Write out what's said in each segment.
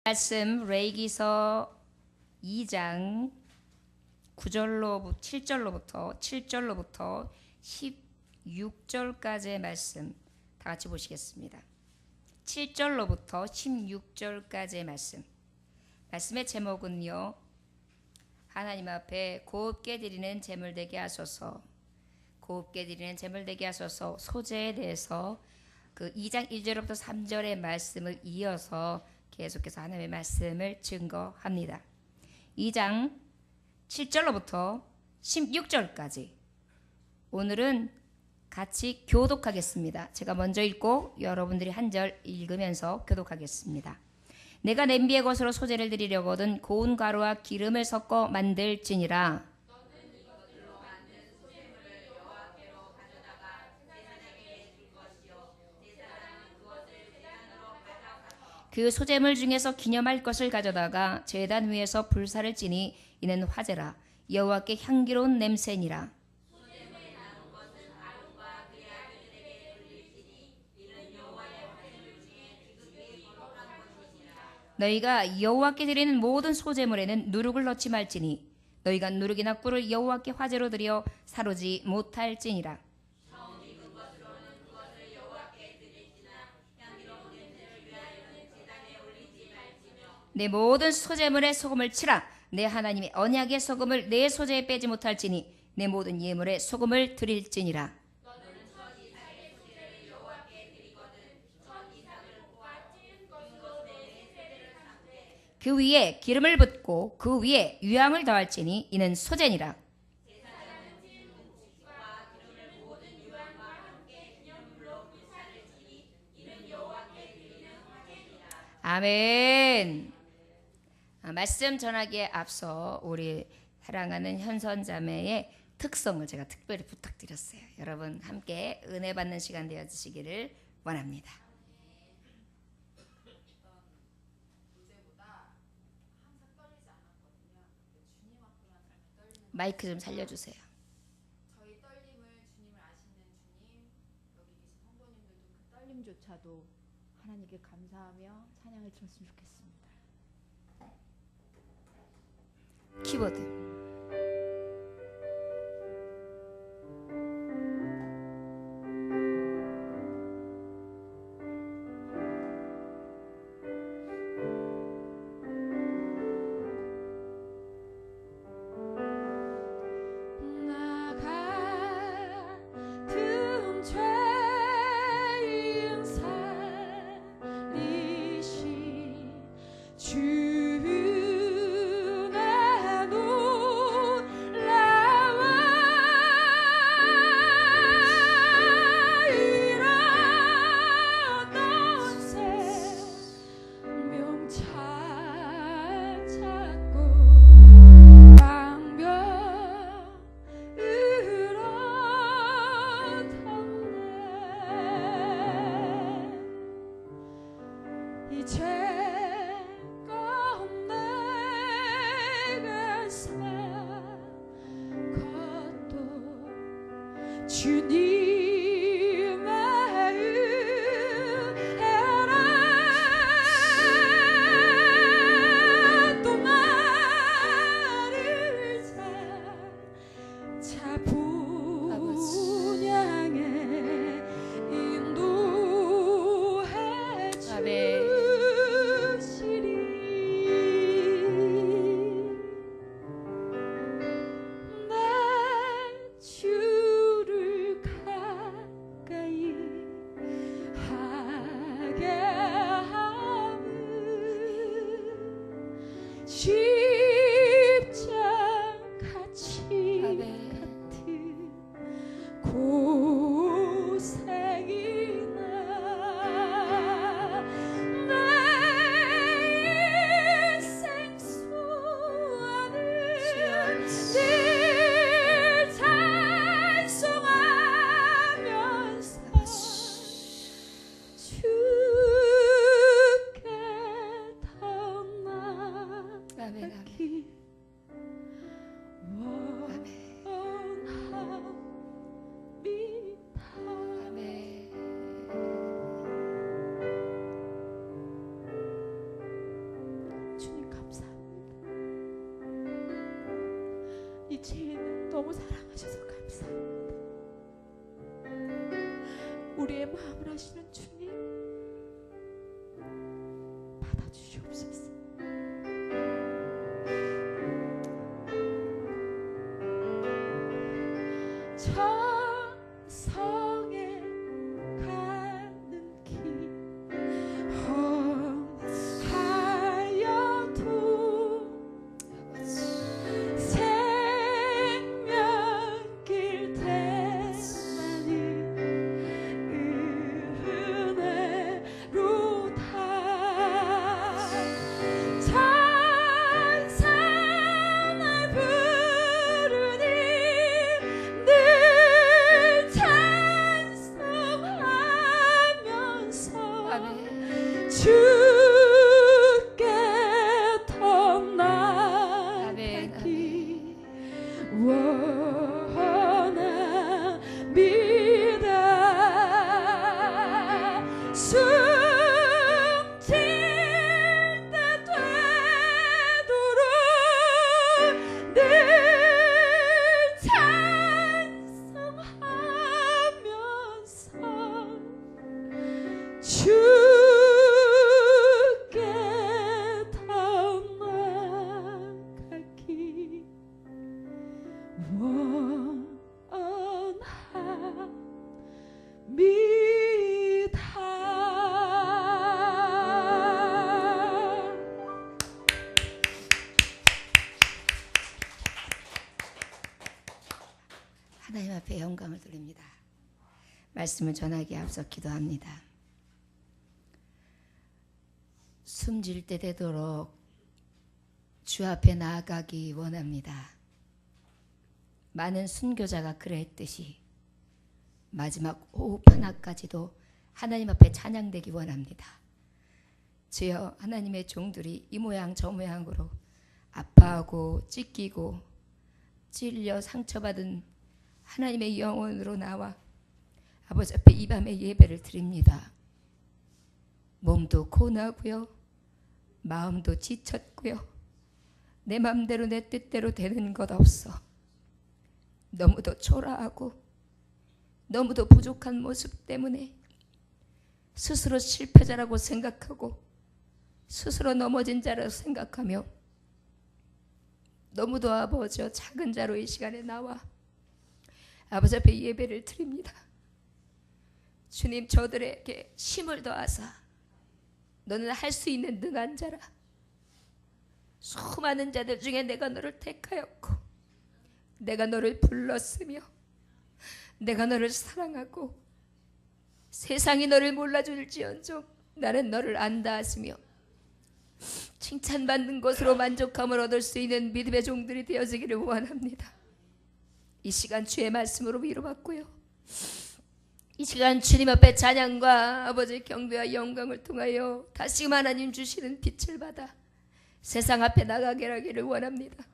말씀 레위기서 2장 7절로부터 16절까지의 말씀 다 같이 보시겠습니다. 7절로부터 16절까지의 말씀의 제목은요, 하나님 앞에 곱게 드리는 제물 되게 하소서. 곱게 드리는 제물 되게 하소서. 소재에 대해서 그 2장 1절부터 3절의 말씀을 이어서 계속해서 하나님의 말씀을 증거합니다. 2장 7절로부터 16절까지 오늘은 같이 교독하겠습니다. 제가 먼저 읽고 여러분들이 한 절 읽으면서 교독하겠습니다. 내가 냄비의 것으로 소재를 드리려거든 고운 가루와 기름을 섞어 만들지니라. 그 소재물 중에서 기념할 것을 가져다가 제단 위에서 불사를 지니 이는 화제라. 여호와께 향기로운 냄새니라. 너희가 여호와께 드리는 모든 소재물에는 누룩을 넣지 말지니 너희가 누룩이나 꿀을 여호와께 화제로 드려 사르지 못할지니라. 내 모든 소재물에 소금을 치라. 내 하나님의 언약의 소금을 내 소재에 빼지 못할지니 내 모든 예물에 소금을 드릴지니라. 그 위에 기름을 붓고 그 위에 유향을 더할지니 이는 소재니라. 아멘. 말씀 전하기에 앞서 우리 사랑하는 현선자매의 특성을 제가 특별히 부탁드렸어요. 여러분 함께 은혜 받는 시간 되어주시기를 원합니다. 마이크 좀 살려주세요. 저희 떨림을 주님을 아시는 주님, 여기 계신 성도님들도 그 떨림조차도 하나님께 감사하며 찬양을 들었으면 좋겠습니다. 키보드. 너무 사랑하셔서 감사합니다. 우리의 마음을 아시는 주님, 받아주시옵소서. 성에 가는 길 험하여도 생명길 대만이 은혜로다. 찬송을 부르니 늘 찬송하면서 주께 더 나아가기 원합니다. 숨질 때 되도록 늘 찬송하면서 주께 더 나아가기 원합니다. 하나님 앞에 영광을 돌립니다. 말씀을 전하기에 앞서 기도합니다. 숨질 때 되도록 주 앞에 나아가기 원합니다. 많은 순교자가 그랬듯이 마지막 호흡 하나까지도 하나님 앞에 찬양되기 원합니다. 주여, 하나님의 종들이 이 모양 저 모양으로 아파하고 찢기고 찔려 상처받은 하나님의 영혼으로 나와 아버지 앞에 이 밤에 예배를 드립니다. 몸도 고나고요, 마음도 지쳤고요, 내 맘대로 내 뜻대로 되는 것 없어 너무도 초라하고 너무도 부족한 모습 때문에 스스로 실패자라고 생각하고 스스로 넘어진 자라고 생각하며 너무도 아버지여 작은 자로 이 시간에 나와 아버지 앞에 예배를 드립니다. 주님, 저들에게 힘을 더하사 너는 할 수 있는 능한 자라. 수많은 자들 중에 내가 너를 택하였고 내가 너를 불렀으며 내가 너를 사랑하고 세상이 너를 몰라줄지언정 나는 너를 안다 하시며 칭찬받는 것으로 만족함을 얻을 수 있는 믿음의 종들이 되어지기를 원합니다. 이 시간 주의 말씀으로 위로받고요, 이 시간 주님 앞에 찬양과 아버지의 경배와 영광을 통하여 다시금 하나님 주시는 빛을 받아 세상 앞에 나가게 하기를 원합니다.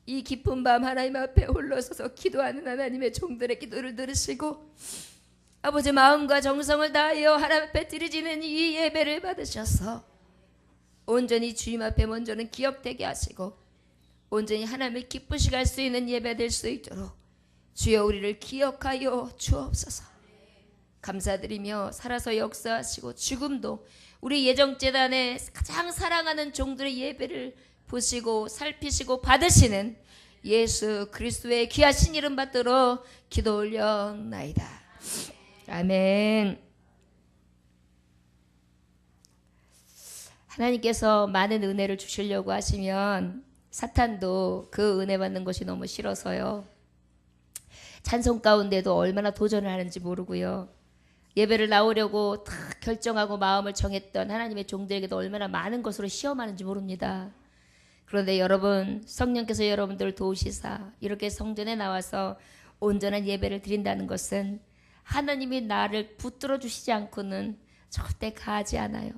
이 깊은 밤 하나님 앞에 홀로서서 기도하는 하나님의 종들의 기도를 들으시고 아버지 마음과 정성을 다하여 하나님 앞에 드리지는 이 예배를 받으셔서 온전히 주님 앞에 먼저는 기억되게 하시고 온전히 하나님을 기쁘시게 할 수 있는 예배 될 수 있도록 주여 우리를 기억하여 주옵소서. 감사드리며 살아서 역사하시고 지금도 우리 예정재단의 가장 사랑하는 종들의 예배를 보시고 살피시고 받으시는 예수 그리스도의 귀하신 이름 받들어 기도 올려나이다. 아멘. 하나님께서 많은 은혜를 주시려고 하시면 사탄도 그 은혜 받는 것이 너무 싫어서요, 찬송 가운데도 얼마나 도전을 하는지 모르고요, 예배를 나오려고 다 결정하고 마음을 정했던 하나님의 종들에게도 얼마나 많은 것으로 시험하는지 모릅니다. 그런데 여러분, 성령께서 여러분들을 도우시사 이렇게 성전에 나와서 온전한 예배를 드린다는 것은 하나님이 나를 붙들어 주시지 않고는 절대 가지 않아요.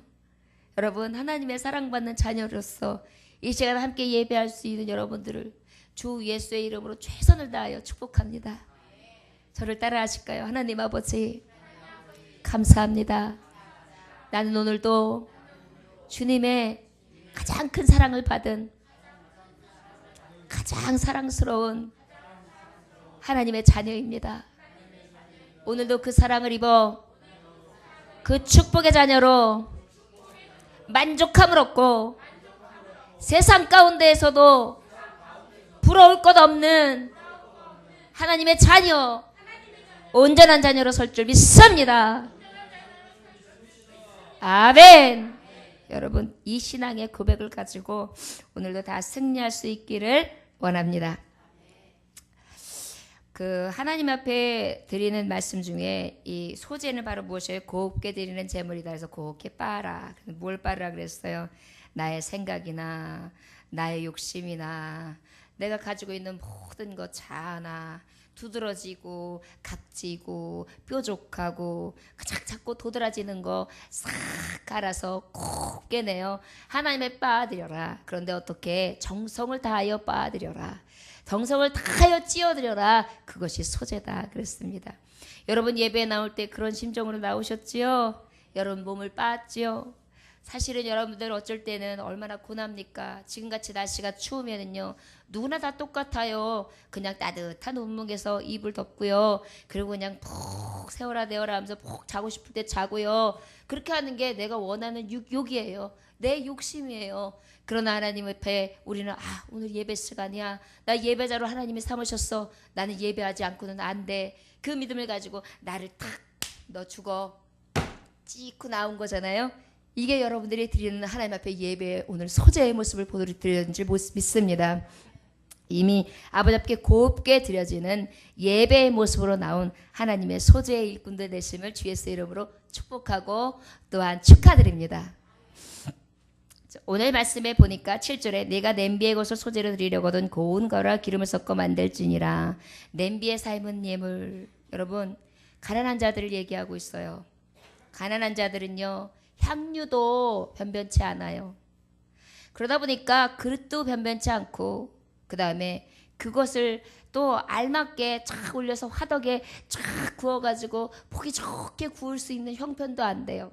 여러분, 하나님의 사랑받는 자녀로서 이 시간 함께 예배할 수 있는 여러분들을 주 예수의 이름으로 최선을 다하여 축복합니다. 저를 따라 하실까요? 하나님 아버지, 감사합니다. 나는 오늘도 주님의 가장 큰 사랑을 받은 가장 사랑스러운 하나님의 자녀입니다. 오늘도 그 사랑을 입어 그 축복의 자녀로 만족함을 얻고 세상 가운데에서도 부러울 것 없는 하나님의 자녀, 온전한 자녀로 설 줄 믿습니다. 아멘. 여러분, 이 신앙의 고백을 가지고 오늘도 다 승리할 수 있기를 원합니다. 그 하나님 앞에 드리는 말씀 중에 이 소재는 바로 무엇이에요? 곱게 드리는 제물이다 해서 곱게 빨아. 뭘 빨으라 그랬어요? 나의 생각이나 나의 욕심이나 내가 가지고 있는 모든 것 자아나 두드러지고 각지고 뾰족하고 자꾸 도드라지는 거 싹 갈아서 곱게 내어 하나님의 빠드려라. 그런데 어떻게? 정성을 다하여 빠드려라. 정성을 다하여 찌어드려라. 그것이 소재다 그랬습니다. 여러분 예배에 나올 때 그런 심정으로 나오셨지요? 여러분 몸을 빻지요? 사실은 여러분들 어쩔 때는 얼마나 고납니까? 지금같이 날씨가 추우면은요 누구나 다 똑같아요. 그냥 따뜻한 온목에서 이불 덮고요. 그리고 그냥 푹 세워라 내어라 하면서 푹 자고 싶을 때 자고요. 그렇게 하는 게 내가 원하는 욕이에요. 내 욕심이에요. 그러나 하나님 앞에 우리는 오늘 예배 시간이야. 나 예배자로 하나님이 삼으셨어. 나는 예배하지 않고는 안 돼. 그 믿음을 가지고 나를 탁 너 죽어 찌고 나온 거잖아요. 이게 여러분들이 드리는 하나님 앞에 예배의 오늘 소재의 모습을 보여드리는 줄 믿습니다. 이미 아버지 앞에 곱게 드려지는 예배의 모습으로 나온 하나님의 소재의 일꾼들 되심을 주 예수의 이름으로 축복하고 또한 축하드립니다. 오늘 말씀에 보니까 7절에 내가 냄비의 것을 소재로 드리려거든 고운 거라 기름을 섞어 만들지니라. 냄비에 삶은 예물. 여러분 가난한 자들을 얘기하고 있어요. 가난한 자들은요 향유도 변변치 않아요. 그러다 보니까 그릇도 변변치 않고 그 다음에 그것을 또 알맞게 쫙 올려서 화덕에 쫙 구워가지고 보기 좋게 구울 수 있는 형편도 안 돼요.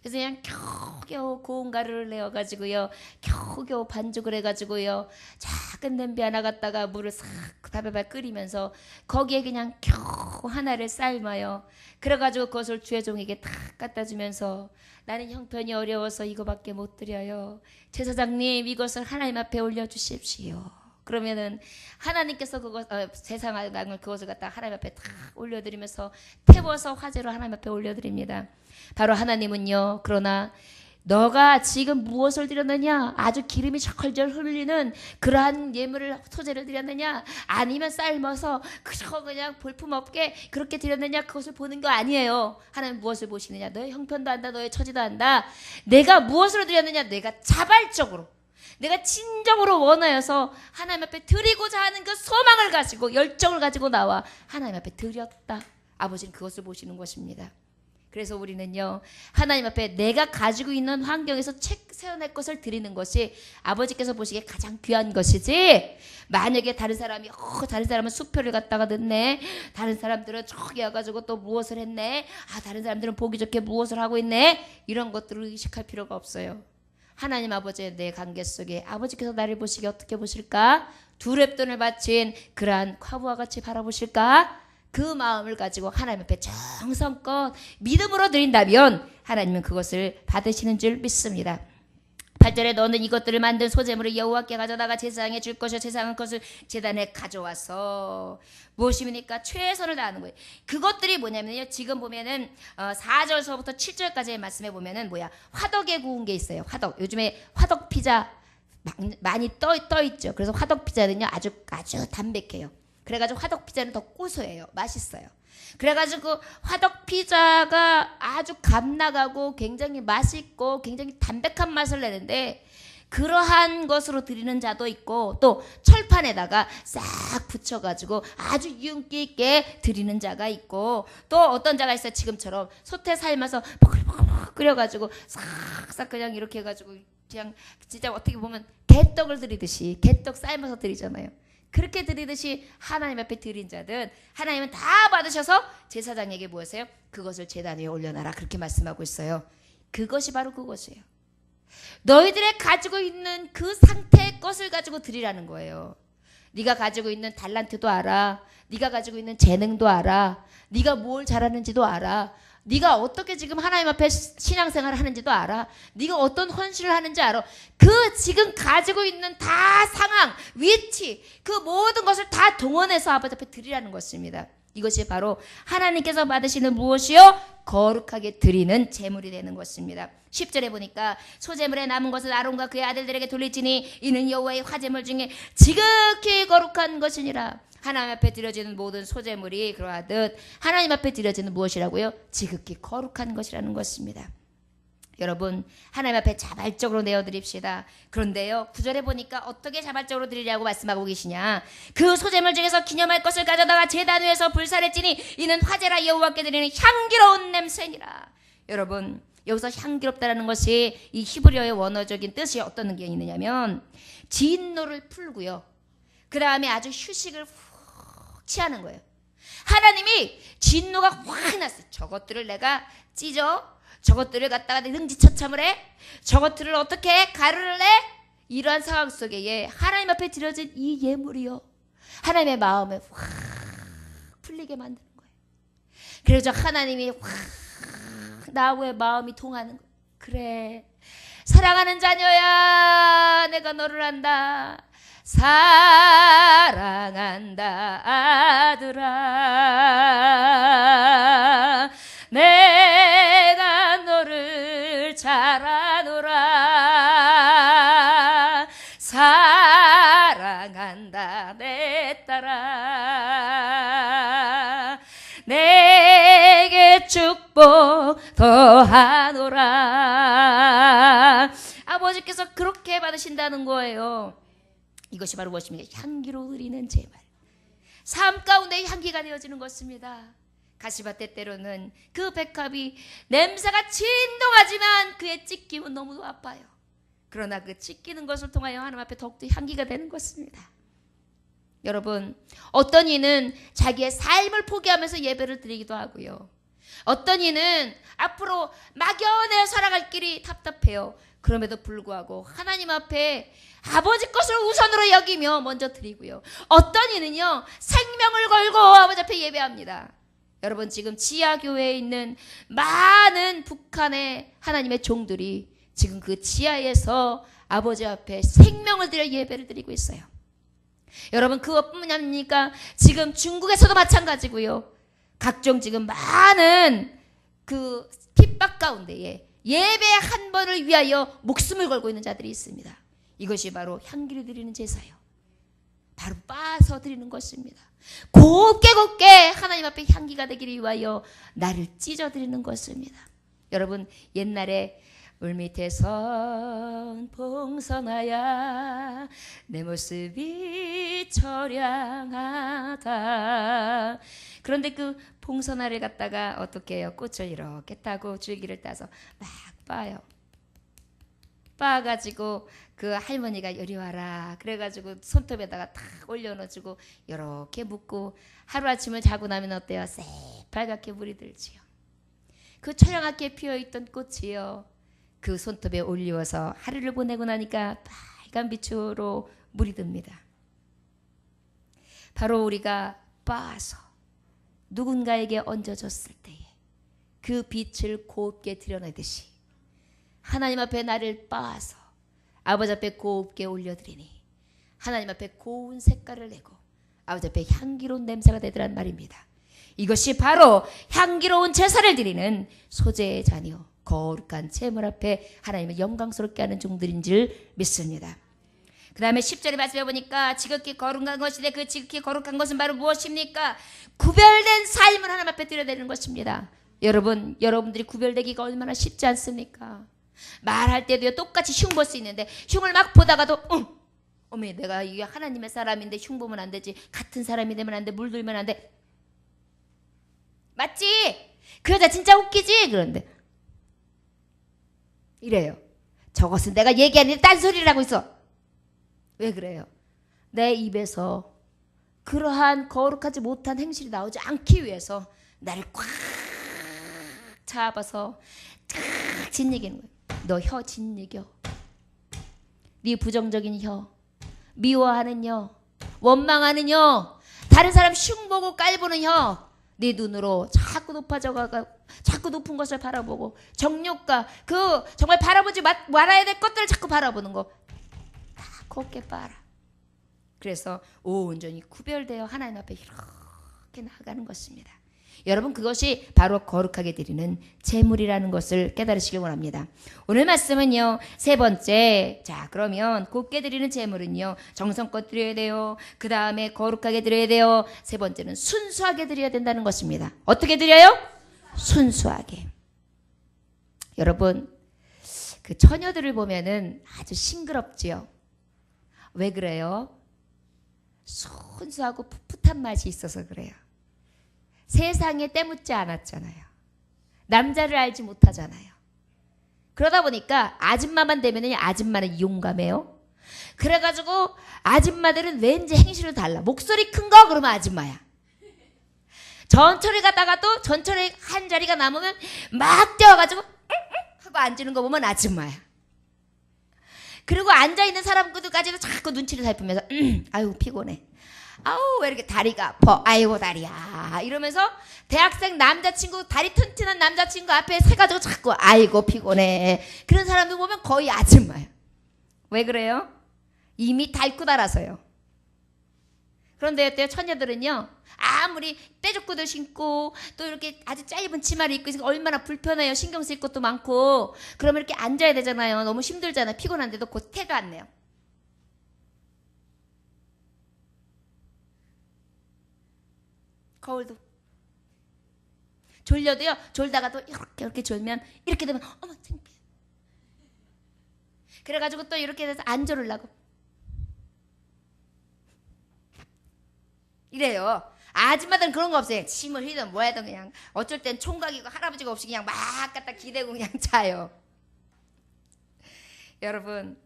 그래서 그냥 겨우겨우 고운 가루를 내어가지고요 겨우겨우 반죽을 해가지고요 작은 냄비 하나 갖다가 물을 싹 바글바글 끓이면서 거기에 그냥 겨우 하나를 삶아요. 그래가지고 그것을 주의 종에게 탁 갖다 주면서 나는 형편이 어려워서 이거밖에 못 드려요. 제사장님 이것을 하나님 앞에 올려주십시오. 그러면은 하나님께서 제사장을 그것을 갖다 하나님 앞에 탁 올려드리면서 태워서 화제로 하나님 앞에 올려드립니다. 바로 하나님은요 그러나 너가 지금 무엇을 드렸느냐? 아주 기름이 절절 흘리는 그러한 예물을 소재를 드렸느냐? 아니면 삶아서 그냥 볼품없게 그렇게 드렸느냐? 그것을 보는 거 아니에요. 하나님 무엇을 보시느냐? 너의 형편도 안다. 너의 처지도 안다. 내가 무엇으로 드렸느냐? 내가 자발적으로 내가 진정으로 원하여서 하나님 앞에 드리고자 하는 그 소망을 가지고 열정을 가지고 나와 하나님 앞에 드렸다. 아버지는 그것을 보시는 것입니다. 그래서 우리는요 하나님 앞에 내가 가지고 있는 환경에서 세워낼 것을 드리는 것이 아버지께서 보시기에 가장 귀한 것이지, 만약에 다른 사람은 수표를 갖다가 넣네, 다른 사람들은 저기 와가지고 또 무엇을 했네, 다른 사람들은 보기 좋게 무엇을 하고 있네, 이런 것들을 의식할 필요가 없어요. 하나님 아버지의 내 관계 속에 아버지께서 나를 보시기에 어떻게 보실까? 두 랩돈을 바친 그러한 과부와 같이 바라보실까? 그 마음을 가지고 하나님 앞에 정성껏 믿음으로 드린다면 하나님은 그것을 받으시는 줄 믿습니다. 8절에 너는 이것들을 만든 소재물을 여호와께 가져다가 제사장에 줄 것이요 제사장은 그것을 제단에 가져와서 무엇입니까? 최선을 다하는 거예요. 그것들이 뭐냐면요, 지금 보면은 4절서부터 7절까지의 말씀에 보면은 화덕에 구운 게 있어요. 화덕. 요즘에 화덕 피자 많이 떠 있죠. 그래서 화덕 피자는요 아주 담백해요. 그래가지고 화덕 피자는 더 고소해요. 맛있어요. 그래가지고 화덕 피자가 아주 감나가고 굉장히 맛있고 굉장히 담백한 맛을 내는데, 그러한 것으로 드리는 자도 있고 또 철판에다가 싹 붙여가지고 아주 윤기 있게 드리는 자가 있고, 또 어떤 자가 있어요. 지금처럼 솥에 삶아서 버글버글 끓여가지고 싹싹 그냥 이렇게 해가지고 그냥 진짜 어떻게 보면 개떡을 드리듯이 개떡 삶아서 드리잖아요. 그렇게 드리듯이 하나님 앞에 드린 자든 하나님은 다 받으셔서 제사장에게 무엇이에요? 그것을 제단 위에 올려놔라, 그렇게 말씀하고 있어요. 그것이 바로 그것이에요. 너희들의 가지고 있는 그 상태의 것을 가지고 드리라는 거예요. 네가 가지고 있는 달란트도 알아. 네가 가지고 있는 재능도 알아. 네가 뭘 잘하는지도 알아. 네가 어떻게 지금 하나님 앞에 신앙생활을 하는지도 알아. 네가 어떤 헌신을 하는지 알아. 그 지금 가지고 있는 다 상황, 위치, 그 모든 것을 다 동원해서 아버지 앞에 드리라는 것입니다. 이것이 바로 하나님께서 받으시는 무엇이요? 거룩하게 드리는 제물이 되는 것입니다. 10절에 보니까 소제물에 남은 것을 아론과 그의 아들들에게 돌릴지니 이는 여호와의 화제물 중에 지극히 거룩한 것이니라. 하나님 앞에 드려지는 모든 소제물이 그러하듯 하나님 앞에 드려지는 무엇이라고요? 지극히 거룩한 것이라는 것입니다. 여러분 하나님 앞에 자발적으로 내어드립시다. 그런데요 9절에 보니까 어떻게 자발적으로 드리려고 말씀하고 계시냐. 그 소제물 중에서 기념할 것을 가져다가 제단 위에서 불사를지니 이는 화제라 여호와께 드리는 향기로운 냄새니라. 여러분 여기서 향기롭다라는 것이 이 히브리어의 원어적인 뜻이 어떤 게 있느냐면 진노를 풀고요. 그 다음에 아주 휴식을 훅 취하는 거예요. 하나님이 진노가 확 났어요. 저것들을 내가 찢어? 저것들을 갖다가 능지처참을 해? 저것들을 어떻게 가루를 내? 이러한 상황 속에 하나님 앞에 드려진 이 예물이요. 하나님의 마음에 확 풀리게 만드는 거예요. 그래서 하나님이 확 나하고의 마음이 통하는 거예요. 그래 사랑하는 자녀야 내가 너를 안다. 사랑한다 아들아 내가 너를 잘 아노라. 사랑한다 내 딸아 내게 축복 더하노라. 아버지께서 그렇게 받으신다는 거예요. 이것이 바로 무엇입니까? 향기로 드리는 제물. 삶 가운데 향기가 되어지는 것입니다. 가시밭에 때로는 그 백합이 냄새가 진동하지만 그의 찢김은 너무 아파요. 그러나 그 찢기는 것을 통하여 하나님 앞에 더욱더 향기가 되는 것입니다. 여러분 어떤 이는 자기의 삶을 포기하면서 예배를 드리기도 하고요. 어떤 이는 앞으로 막연해 살아갈 길이 답답해요. 그럼에도 불구하고 하나님 앞에 아버지 것을 우선으로 여기며 먼저 드리고요. 어떤 이는요 생명을 걸고 아버지 앞에 예배합니다. 여러분 지금 지하교회에 있는 많은 북한의 하나님의 종들이 지금 그 지하에서 아버지 앞에 생명을 들여 예배를 드리고 있어요. 여러분 그것뿐만 아닙니까? 지금 중국에서도 마찬가지고요. 각종 지금 많은 그 핍박 가운데에 예배 한 번을 위하여 목숨을 걸고 있는 자들이 있습니다. 이것이 바로 향기를 드리는 제사요. 바로 빻아서 드리는 것입니다. 곱게 곱게 하나님 앞에 향기가 되기를 위하여 나를 찢어 드리는 것입니다. 여러분 옛날에 물밑에선 봉선하야 내 모습이 처량하다. 그런데 그 봉선화를 갖다가 어떻게 해요? 꽃을 이렇게 따고 줄기를 따서 막 빻아요. 빻아가지고 그 할머니가 이리 와라 그래가지고 손톱에다가 탁 올려놓아주고 이렇게 묶고 하루아침을 자고 나면 어때요? 새빨갛게 물이 들지요. 그 처량하게 피어있던 꽃이요 그 손톱에 올리워서 하루를 보내고 나니까 빨간 빛으로 물이 듭니다. 바로 우리가 빻아서 누군가에게 얹어줬을 때에 그 빛을 곱게 드러내듯이 하나님 앞에 나를 빻아서 아버지 앞에 곱게 올려드리니 하나님 앞에 고운 색깔을 내고 아버지 앞에 향기로운 냄새가 되더란 말입니다. 이것이 바로 향기로운 제사를 드리는 소재의 자녀 거룩한 제물 앞에 하나님을 영광스럽게 하는 종들인 줄 믿습니다. 그 다음에 10절에 말씀해 보니까 지극히 거룩한 것인데 그 지극히 거룩한 것은 바로 무엇입니까? 구별된 삶을 하나님 앞에 드려야 되는 것입니다. 여러분들이 구별되기가 얼마나 쉽지 않습니까? 말할 때도요 똑같이 흉 볼 수 있는데 흉을 막 보다가도 어머 내가 이게 하나님의 사람인데 흉 보면 안 되지. 같은 사람이 되면 안 돼. 물들면 안 돼. 맞지? 그 여자 진짜 웃기지? 그런데 이래요. 저것은 내가 얘기하는데 딴소리를 하고 있어. 왜 그래요? 내 입에서 그러한 거룩하지 못한 행실이 나오지 않기 위해서 나를 꽉 잡아서 탁 짓이기는 거예요. 너 혀 짓이겨. 네 부정적인 혀, 미워하는 혀, 원망하는 혀, 다른 사람 흉 보고 깔보는 혀, 네 눈으로 자꾸 높아져가 자꾸 높은 것을 바라보고 정욕과 그 정말 바라보지 말아야 될 것들을 자꾸 바라보는 거 다 곱게 빨아. 그래서 온전히 구별되어 하나님 앞에 이렇게 나아가는 것입니다. 여러분, 그것이 바로 거룩하게 드리는 제물이라는 것을 깨달으시길 원합니다. 오늘 말씀은요, 세 번째, 자 그러면 곱게 드리는 제물은요 정성껏 드려야 돼요. 그 다음에 거룩하게 드려야 돼요. 세 번째는 순수하게 드려야 된다는 것입니다. 어떻게 드려요? 순수하게. 여러분, 그 처녀들을 보면은 아주 싱그럽지요. 왜 그래요? 순수하고 풋풋한 맛이 있어서 그래요. 세상에 때묻지 않았잖아요. 남자를 알지 못하잖아요. 그러다 보니까 아줌마만 되면 아줌마는 용감해요. 그래가지고 아줌마들은 왠지 행실을 달라. 목소리 큰 거 그러면 아줌마야. 전철에 가다가도 전철에 한 자리가 남으면 막 뛰어가지고 하고 앉는 거 보면 아줌마야. 그리고 앉아있는 사람들까지도 자꾸 눈치를 살피면서 아유 피곤해. 아우 왜 이렇게 다리가 아파. 아이고 다리야. 이러면서 대학생 남자친구 다리 튼튼한 남자친구 앞에 세가지고 자꾸 아이고 피곤해. 그런 사람들 보면 거의 아줌마야. 왜 그래요? 이미 닳고 달아서요. 그런데 어때요? 처녀들은요 아무리 떼죽구들 신고 또 이렇게 아주 짧은 치마를 입고 있으니까 얼마나 불편해요. 신경 쓸 것도 많고. 그러면 이렇게 앉아야 되잖아요. 너무 힘들잖아요. 피곤한데도 곧 태도 안 내요. 거울도 졸려도요. 졸다가도 이렇게 졸면 이렇게 되면 어머 창피해. 그래가지고 또 이렇게 돼서 안 졸으려고 이래요. 아줌마들은 그런 거 없어요. 침을 휘든 뭐하든 그냥 어쩔 땐 총각이고 할아버지가 없이 그냥 막 갖다 기대고 그냥 자요. 여러분,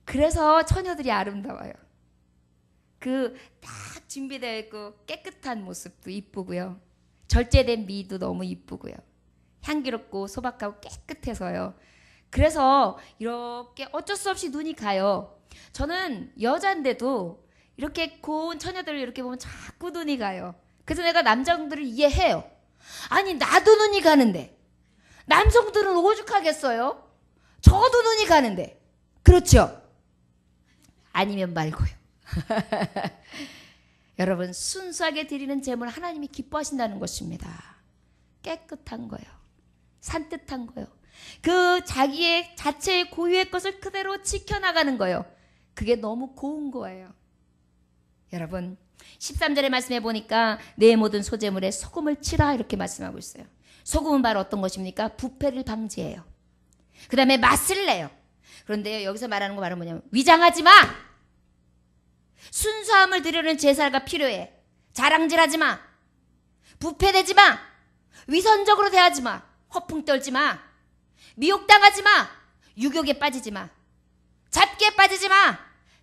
그래서 처녀들이 아름다워요. 그 딱 준비되어 있고 깨끗한 모습도 이쁘고요. 절제된 미도 너무 이쁘고요. 향기롭고 소박하고 깨끗해서요. 그래서 이렇게 어쩔 수 없이 눈이 가요. 저는 여잔데도 이렇게 고운 처녀들을 이렇게 보면 자꾸 눈이 가요. 그래서 내가 남자분들을 이해해요. 아니 나도 눈이 가는데 남성들은 오죽하겠어요? 저도 눈이 가는데. 그렇죠? 아니면 말고요. 여러분, 순수하게 드리는 제물 하나님이 기뻐하신다는 것입니다. 깨끗한 거요. 산뜻한 거요. 그 자기의 자체의 고유의 것을 그대로 지켜나가는 거요. 그게 너무 고운 거예요. 여러분, 13절의 말씀해 보니까 내 모든 소재물에 소금을 치라 이렇게 말씀하고 있어요. 소금은 바로 어떤 것입니까? 부패를 방지해요. 그 다음에 맛을 내요. 그런데 여기서 말하는 거 바로 뭐냐면 위장하지 마. 순수함을 드리는 제사가 필요해. 자랑질하지 마. 부패되지 마. 위선적으로 대하지 마. 허풍 떨지 마. 미혹당하지 마. 유혹에 빠지지 마. 잡기에 빠지지 마.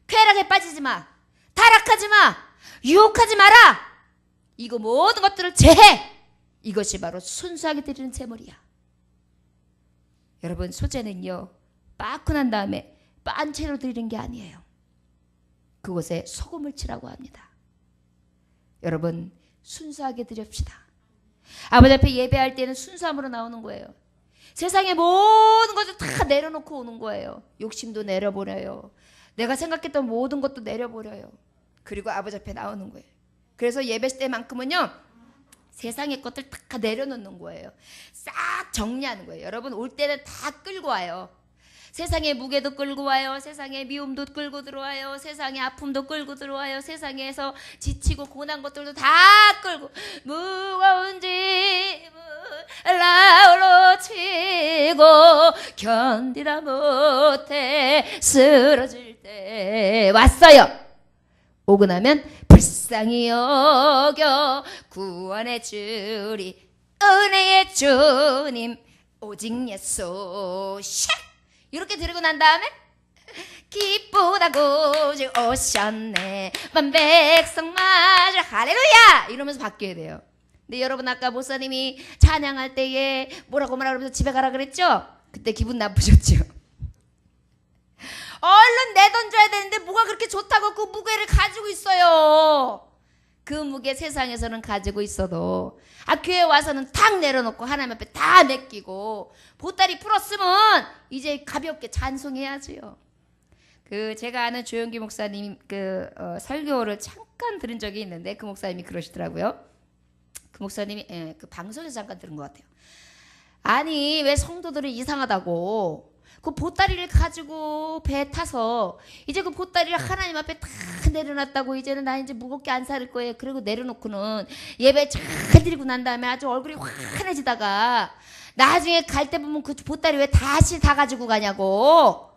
쾌락에 빠지지 마. 타락하지 마. 유혹하지 마라. 이거 모든 것들을 제해. 이것이 바로 순수하게 드리는 제물이야. 여러분, 소재는요 빻고 난 다음에 빻은 채로 드리는 게 아니에요. 그곳에 소금을 치라고 합니다. 여러분, 순수하게 드립시다. 아버지 앞에 예배할 때는 순수함으로 나오는 거예요. 세상의 모든 것을 다 내려놓고 오는 거예요. 욕심도 내려버려요. 내가 생각했던 모든 것도 내려버려요. 그리고 아버지 앞에 나오는 거예요. 그래서 예배 때만큼은요 세상의 것들 다 내려놓는 거예요. 싹 정리하는 거예요. 여러분, 올 때는 다 끌고 와요. 세상의 무게도 끌고 와요. 세상의 미움도 끌고 들어와요. 세상의 아픔도 끌고 들어와요. 세상에서 지치고 고난 것들도 다 끌고 무거운 짐을 나홀로 치고 견디다 못해 쓰러질 때 왔어요. 오고 나면 불쌍히 여겨 구원의 주리 은혜의 주님 오직 예수 샥 이렇게 들고 난 다음에 기쁘다고 오셨네 만 백성 맞으라 할렐루야 이러면서 바뀌어야 돼요. 근데 여러분, 아까 목사님이 찬양할 때에 뭐라고 말하면서 집에 가라 그랬죠? 그때 기분 나쁘셨죠? 얼른 내던져야 되는데 뭐가 그렇게 그렇게 좋다고 그 무게를 가지고 있어요. 그 무게 세상에서는 가지고 있어도 교회 와서는 탁 내려놓고 하나님 앞에 다 맡기고 보따리 풀었으면 이제 가볍게 찬송해야지요. 제가 아는 조영기 목사님 설교를 잠깐 들은 적이 있는데 그 목사님이 그러시더라고요. 그 목사님이 그 방송에서 잠깐 들은 것 같아요. 아니 왜 성도들은 이상하다고 그 보따리를 가지고 배에 타서 이제 그 보따리를 하나님 앞에 다 내려놨다고 이제는 나 이제 무겁게 안 살 거예요. 그리고 내려놓고는 예배 잘 드리고 난 다음에 아주 얼굴이 환해지다가 나중에 갈 때 보면 그 보따리 왜 다시 다 가지고 가냐고.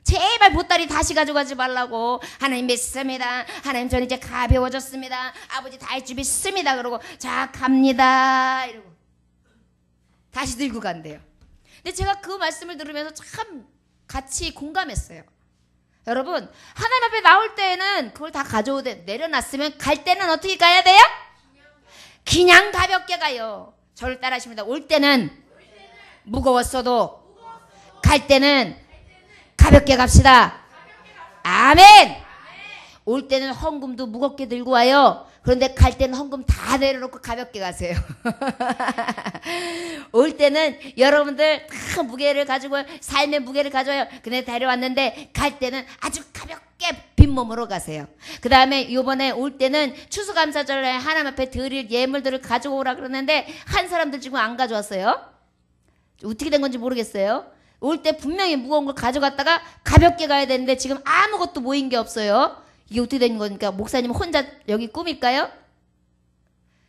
제발 보따리 다시 가져가지 말라고. 하나님 믿습니다. 하나님 저는 이제 가벼워졌습니다. 아버지 다 할 준비 있습니다. 그러고 자 갑니다 이러고 다시 들고 간대요. 근데 제가 그 말씀을 들으면서 참 같이 공감했어요. 여러분 하나님 앞에 나올 때는 그걸 다 가져오되 내려놨으면 갈 때는 어떻게 가야 돼요? 그냥 가볍게 가요. 저를 따라하십니다. 올 때는 무거웠어도 갈 때는 가볍게 갑시다. 아멘. 올 때는 헌금도 무겁게 들고 와요. 그런데 갈 때는 헌금 다 내려놓고 가볍게 가세요. 올 때는 여러분들 다 무게를 가지고 삶의 무게를 가져요. 근데 데려왔는데 갈 때는 아주 가볍게 빈몸으로 가세요. 그 다음에 이번에 올 때는 추수감사절에 하나님 앞에 드릴 예물들을 가져오라 그러는데 한 사람들 지금 안 가져왔어요. 어떻게 된 건지 모르겠어요. 올 때 분명히 무거운 걸 가져갔다가 가볍게 가야 되는데 지금 아무것도 모인 게 없어요. 이게 어떻게 된 거니까 목사님 혼자 여기 꿈일까요?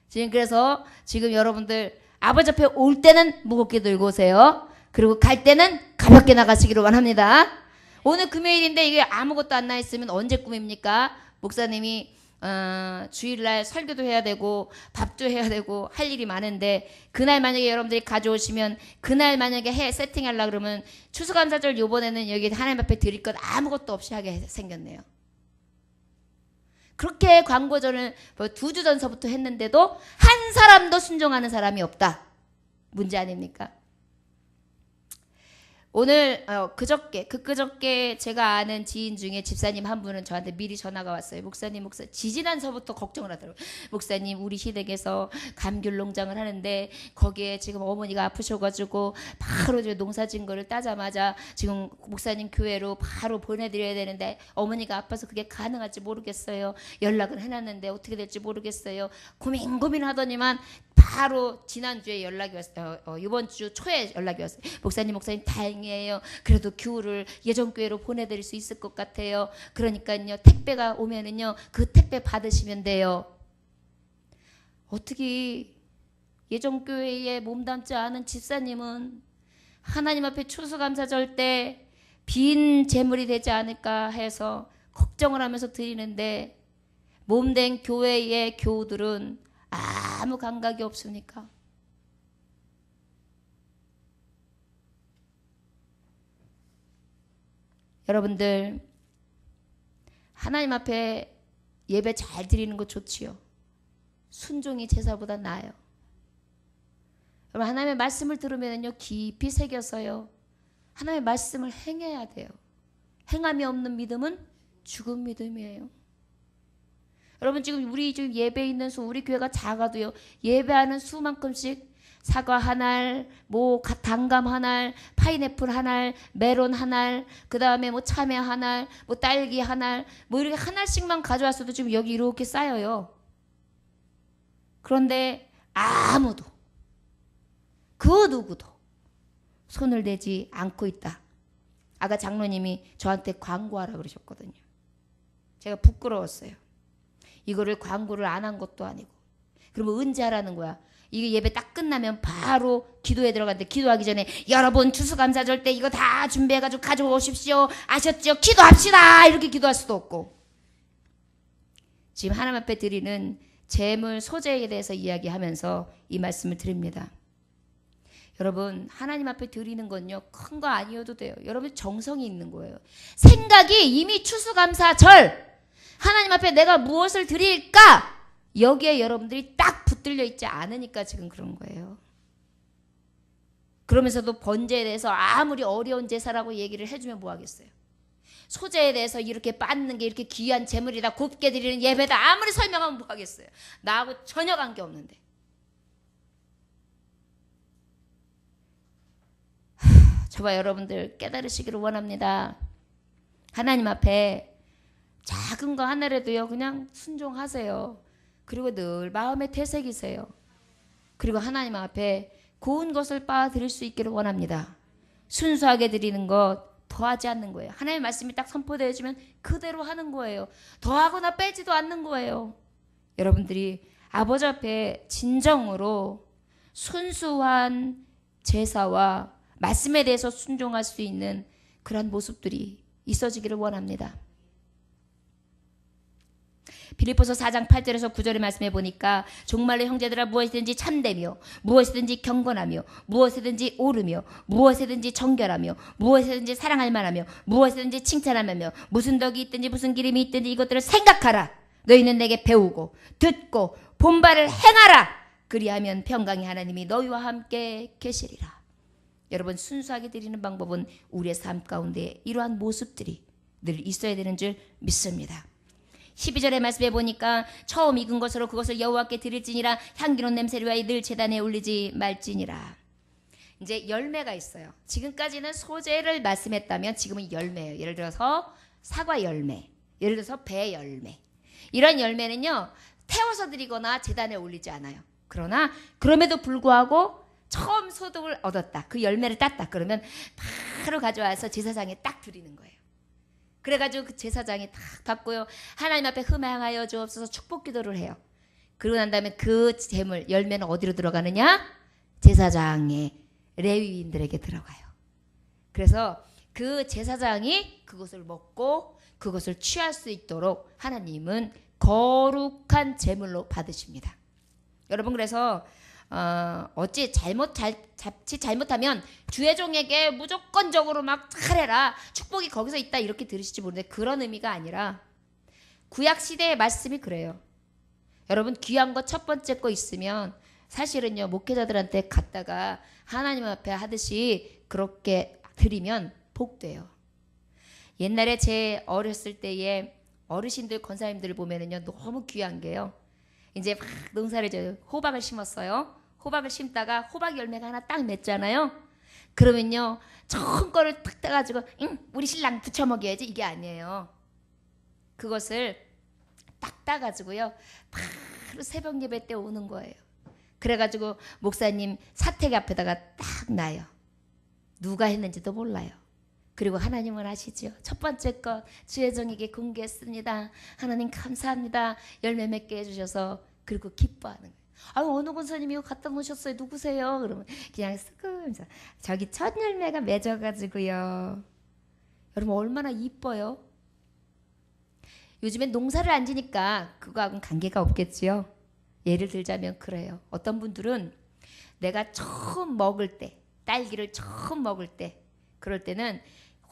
지금 그래서 지금 여러분들 아버지 앞에 올 때는 무겁게 들고 오세요. 그리고 갈 때는 가볍게 나가시기를 원합니다. 오늘 금요일인데 이게 아무것도 안 나 있으면 언제 꿈입니까? 목사님이 주일날 설교도 해야 되고 밥도 해야 되고 할 일이 많은데 그날 만약에 여러분들이 가져오시면 그날 만약에 세팅하려고 그러면 추수감사절 요번에는 여기 하나님 앞에 드릴 것 아무것도 없이 하게 생겼네요. 그렇게 광고전을 2주 전서부터 했는데도 한 사람도 순종하는 사람이 없다. 문제 아닙니까? 오늘 그저께 제가 아는 지인 중에 집사님 한 분은 저한테 미리 전화가 왔어요. 목사님 지지난서부터 걱정을 하더라고요. 목사님 우리 시댁에서 감귤 농장을 하는데 거기에 지금 어머니가 아프셔가지고 바로 농사진 거를 따자마자 지금 목사님 교회로 바로 보내드려야 되는데 어머니가 아파서 그게 가능할지 모르겠어요. 연락을 해놨는데 어떻게 될지 모르겠어요. 고민하더니만 바로 지난주에 연락이 왔어요. 이번 주 초에 연락이 왔어요. 목사님 다행이에요. 그래도 교우를 예전교회로 보내드릴 수 있을 것 같아요. 그러니까요 택배가 오면은요 그 택배 받으시면 돼요. 어떻게 예전교회에 몸담지 않은 집사님은 하나님 앞에 추수감사절 때 빈 재물이 되지 않을까 해서 걱정을 하면서 드리는데 몸된 교회의 교우들은 아무 감각이 없으니까 여러분들 하나님 앞에 예배 잘 드리는 거 좋지요. 순종이 제사보다 나아요. 여러분 하나님의 말씀을 들으면요 깊이 새겨서요 하나님의 말씀을 행해야 돼요. 행함이 없는 믿음은 죽은 믿음이에요. 여러분 지금 우리 지금 예배 있는 우리 교회가 작아도요 예배하는 수만큼씩 사과 한 알, 단감 한 알, 파인애플 한 알, 메론 한 알, 그 다음에 참외 한 알, 딸기 한 알, 이렇게 한 알씩만 가져왔어도 지금 여기 이렇게 쌓여요. 그런데 아무도 그 누구도 손을 대지 않고 있다. 아까 장로님이 저한테 광고하라 그러셨거든요. 제가 부끄러웠어요. 이거를 광고를 안 한 것도 아니고. 그러면 언제 하라는 거야? 이게 예배 딱 끝나면 바로 기도에 들어갔는데 기도하기 전에 여러분 추수감사절 때 이거 다 준비해가지고 가져오십시오. 아셨죠? 기도합시다. 이렇게 기도할 수도 없고. 지금 하나님 앞에 드리는 재물 소재에 대해서 이야기하면서 이 말씀을 드립니다. 여러분 하나님 앞에 드리는 건요 큰 거 아니어도 돼요. 여러분 정성이 있는 거예요. 생각이 이미 추수감사절 하나님 앞에 내가 무엇을 드릴까? 여기에 여러분들이 딱 붙들려 있지 않으니까 지금 그런 거예요. 그러면서도 번제에 대해서 아무리 어려운 제사라고 얘기를 해주면 뭐 하겠어요. 소재에 대해서 이렇게 받는 게 이렇게 귀한 재물이다, 곱게 드리는 예배다, 아무리 설명하면 뭐 하겠어요. 나하고 전혀 관계없는데. 저와 여러분들 깨달으시기를 원합니다. 하나님 앞에 작은 거 하나라도요 그냥 순종하세요. 그리고 늘 마음에 되새기세요. 그리고 하나님 앞에 고운 것을 빻아 드릴 수 있기를 원합니다. 순수하게 드리는 것, 더하지 않는 거예요. 하나님의 말씀이 딱 선포되어 주면 그대로 하는 거예요. 더하거나 빼지도 않는 거예요. 여러분들이 아버지 앞에 진정으로 순수한 제사와 말씀에 대해서 순종할 수 있는 그런 모습들이 있어지기를 원합니다. 빌립보서 4장 8절에서 9절의 말씀해 보니까 정말로 형제들아 무엇이든지 참되며 무엇이든지 경건하며 무엇이든지 옳으며 무엇이든지 정결하며 무엇이든지 사랑할 만하며 무엇이든지 칭찬하며 무슨 덕이 있든지 무슨 기름이 있든지 이것들을 생각하라. 너희는 내게 배우고 듣고 본바를 행하라. 그리하면 평강의 하나님이 너희와 함께 계시리라. 여러분, 순수하게 드리는 방법은 우리의 삶 가운데 이러한 모습들이 늘 있어야 되는 줄 믿습니다. 12절의 말씀에 보니까 처음 익은 것으로 그것을 여호와께 드릴지니라. 향기로운 냄새를 위하여 늘 제단에 올리지 말지니라. 이제 열매가 있어요. 지금까지는 소재를 말씀했다면 지금은 열매예요. 예를 들어서 사과 열매, 예를 들어서 배 열매. 이런 열매는요 태워서 드리거나 제단에 올리지 않아요. 그러나 그럼에도 불구하고 처음 소득을 얻었다, 그 열매를 땄다 그러면 바로 가져와서 제사장에 딱 드리는 거예요. 그래가지고 그 제사장이 딱 받고요, 하나님 앞에 흠양하여 주옵소서 축복 기도를 해요. 그러고 난 다음에 그 재물 열매는 어디로 들어가느냐? 제사장의 레위인들에게 들어가요. 그래서 그 제사장이 그것을 먹고 그것을 취할 수 있도록 하나님은 거룩한 제물로 받으십니다. 여러분, 그래서 어찌 자칫 잘못하면 주의 종에게 무조건적으로 막 잘해라, 축복이 거기서 있다 이렇게 들으실지 모르는데 그런 의미가 아니라 구약 시대의 말씀이 그래요. 여러분, 귀한 거 첫 번째 거 있으면 사실은요 목회자들한테 갖다가 하나님 앞에 하듯이 그렇게 드리면 복돼요. 옛날에 제 어렸을 때에 어르신들 권사님들을 보면은요 너무 귀한 게요, 이제 막 농사를 져요. 호박을 심었어요. 호박을 심다가 호박 열매가 하나 딱 맺잖아요. 그러면요 처음 거를 탁 따가지고 우리 신랑 부쳐 먹여야지, 이게 아니에요. 그것을 딱 따가지고요 바로 새벽 예배 때 오는 거예요. 그래가지고 목사님 사택 앞에다가 딱 놔요. 누가 했는지도 몰라요. 그리고 하나님은 아시죠? 첫 번째 것 주의 종에게 공개했습니다. 하나님 감사합니다. 열매 맺게 해주셔서. 그리고 기뻐하는 거예요. 아유, 어느 권사님이 이거 갖다 놓으셨어요? 누구세요? 그러면 그냥 스크면서 저기 첫 열매가 맺어가지고요. 여러분 얼마나 이뻐요? 요즘엔 농사를 안 지니까 그거하고는 관계가 없겠지요. 예를 들자면 그래요. 어떤 분들은 내가 처음 먹을 때, 딸기를 처음 먹을 때, 그럴 때는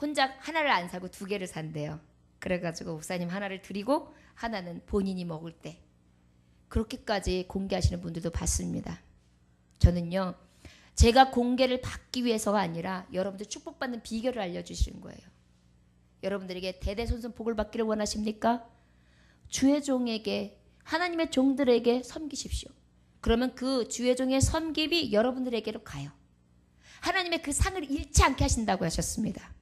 혼자 하나를 안 사고 두 개를 산대요. 그래가지고 목사님 하나를 드리고 하나는 본인이 먹을 때, 그렇게까지 공개하시는 분들도 봤습니다. 저는요 제가 공개를 받기 위해서가 아니라 여러분들 축복받는 비결을 알려주시는 거예요. 여러분들에게 대대손손 복을 받기를 원하십니까? 주의 종에게, 하나님의 종들에게 섬기십시오. 그러면 그 주의 종의 섬김이 여러분들에게로 가요. 하나님의 그 상을 잃지 않게 하신다고 하셨습니다.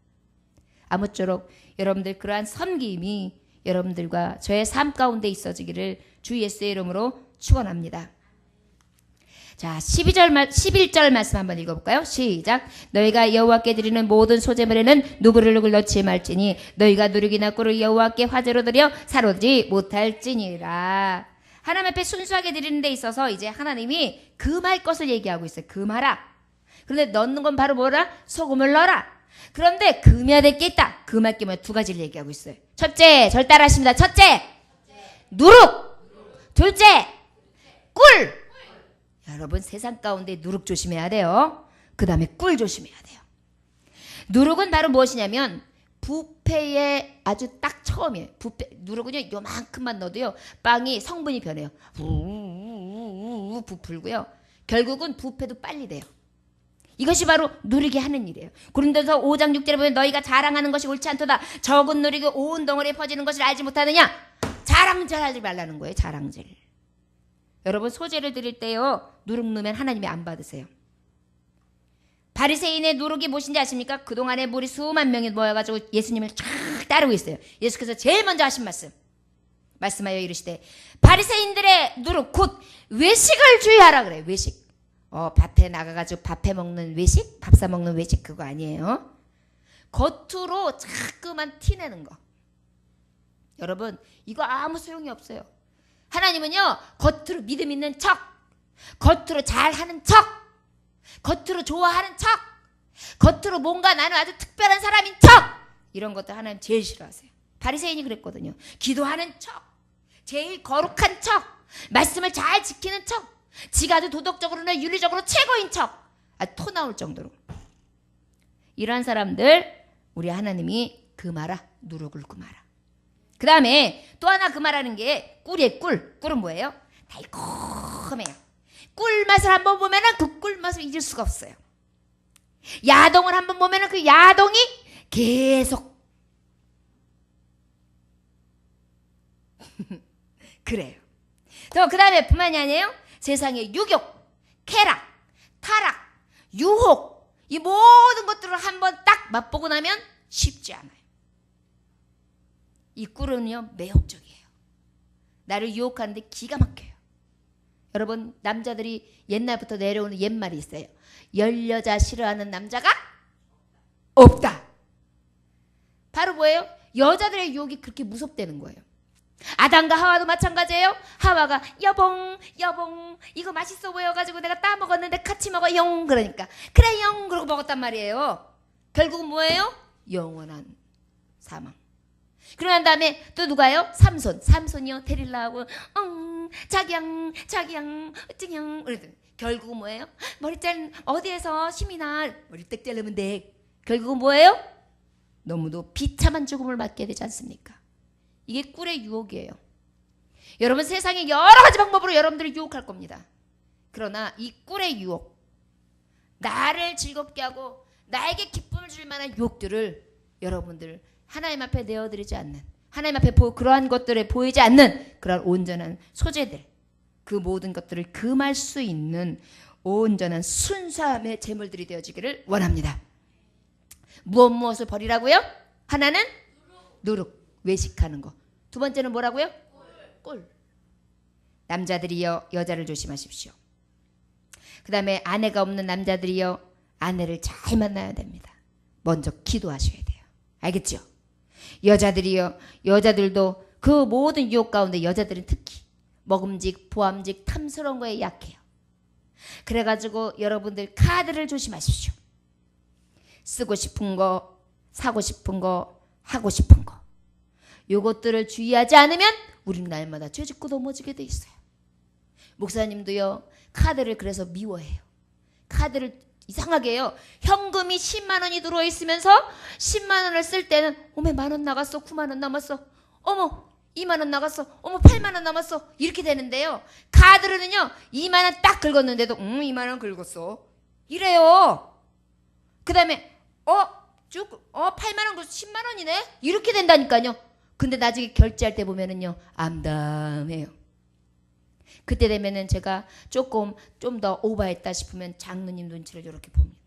아무쪼록 여러분들 그러한 섬김이 여러분들과 저의 삶 가운데 있어지기를 주 예수의 이름으로 축원합니다. 자, 11절 말씀 한번 읽어볼까요? 시작. 너희가 여호와께 드리는 모든 소재물에는 누구를 넣지 말지니 너희가 누룩이나 꿀을 여호와께 화제로 드려 사로지 못할지니라. 하나님 앞에 순수하게 드리는 데 있어서 이제 하나님이 금할 것을 얘기하고 있어요. 금하라. 그런데 넣는 건 바로 뭐라? 소금을 넣어라. 그런데 금해야 될 게 있다. 금할 게 뭐야? 두 가지를 얘기하고 있어요. 첫째, 절 따라하십니다. 첫째, 누룩. 둘째, 꿀. 여러분 세상 가운데 누룩 조심해야 돼요. 그 다음에 꿀 조심해야 돼요. 누룩은 바로 무엇이냐면 부패의 아주 딱 처음이에요. 누룩은요 요만큼만 넣어도요 빵이 성분이 변해요. 부풀고요. 결국은 부패도 빨리 돼요. 이것이 바로 누리게 하는 일이에요. 고린도서 5장 6절에 보면 너희가 자랑하는 것이 옳지 않도다. 적은 누리고 온 덩어리에 퍼지는 것을 알지 못하느냐. 자랑질 하지 말라는 거예요. 자랑질. 여러분 소제를 드릴 때요. 누룩 넣으면 하나님이 안 받으세요. 바리새인의 누룩이 무엇인지 아십니까? 그동안에 무리 수만 명이 모여가지고 예수님을 쫙 따르고 있어요. 예수께서 제일 먼저 하신 말씀하여 이르시되 바리새인들의 누룩 곧 외식을 주의하라 그래요. 외식. 밭에 나가가지고 밥해 먹는 외식? 밥 사 먹는 외식 그거 아니에요. 겉으로 자꾸만 티내는 거. 여러분 이거 아무 소용이 없어요. 하나님은요 겉으로 믿음 있는 척, 겉으로 잘하는 척, 겉으로 좋아하는 척, 겉으로 뭔가 나는 아주 특별한 사람인 척, 이런 것도 하나님 제일 싫어하세요. 바리새인이 그랬거든요. 기도하는 척, 제일 거룩한 척, 말씀을 잘 지키는 척, 지가 아주 도덕적으로나 윤리적으로 최고인 척, 토 나올 정도로. 이러한 사람들 우리 하나님이 금하라, 누룩을 금하라. 그 다음에 또 하나 금하라는 게 꿀이에요. 꿀은 뭐예요? 달콤해요. 꿀맛을 한번 보면 그 꿀맛을 잊을 수가 없어요. 야동을 한번 보면 그 야동이 계속 그래요. 또 그 다음에 뿐만이 아니에요. 세상의 유욕, 쾌락, 타락, 유혹, 이 모든 것들을 한번 딱 맛보고 나면 쉽지 않아요. 이 꿀은요 매혹적이에요. 나를 유혹하는데 기가 막혀요. 여러분 남자들이 옛날부터 내려오는 옛말이 있어요. 열 여자 싫어하는 남자가 없다. 바로 뭐예요? 여자들의 유혹이 그렇게 무섭다는 거예요. 아담과 하와도 마찬가지예요. 하와가 여봉 이거 맛있어 보여가지고 내가 따먹었는데 같이 먹어 영 그러니까 그래 영 그러고 먹었단 말이에요. 결국은 뭐예요? 영원한 사망. 그러고 난 다음에 또 누가요? 삼손이요 데릴라하고 자기양 찡양 결국은 뭐예요? 머리잘 어디에서 심이나 머리딱 자르면 돼. 결국은 뭐예요? 너무도 비참한 죽음을 맞게 되지 않습니까? 이게 꿀의 유혹이에요. 여러분 세상에 여러 가지 방법으로 여러분들을 유혹할 겁니다. 그러나 이 꿀의 유혹, 나를 즐겁게 하고 나에게 기쁨을 줄 만한 유혹들을 여러분들 하나님 앞에 내어드리지 않는, 하나님 앞에 그러한 것들에 보이지 않는 그러한 온전한 소재들, 그 모든 것들을 금할 수 있는 온전한 순수함의 제물들이 되어지기를 원합니다. 무엇을 버리라고요? 하나는 누룩, 외식하는 거. 두 번째는 뭐라고요? 꿀. 남자들이여 여자를 조심하십시오. 그 다음에 아내가 없는 남자들이여 아내를 잘 만나야 됩니다. 먼저 기도하셔야 돼요. 알겠죠? 여자들이요 여자들도 그 모든 유혹 가운데 여자들은 특히 먹음직, 보암직, 탐스러운 거에 약해요. 그래가지고 여러분들 카드를 조심하십시오. 쓰고 싶은 거, 사고 싶은 거, 하고 싶은 거, 요것들을 주의하지 않으면 우리는 날마다 죄짓고 넘어지게 돼 있어요. 목사님도요 카드를 그래서 미워해요. 카드를 이상하게 해요. 현금이 10만 원이 들어있으면서 10만 원을 쓸 때는 어머 만 원 나갔어, 9만 원 남았어, 어머 2만 원 나갔어, 어머 8만 원 남았어, 이렇게 되는데요. 카드로는요 2만 원 딱 긁었는데도 2만 원 긁었어 이래요. 그 다음에 8만 원 긁었어, 10만 원이네 이렇게 된다니까요. 근데 나중에 결제할 때 보면은요 암담해요. 그때 되면은 제가 좀 더 오버했다 싶으면 장로님 눈치를 이렇게 봅니다.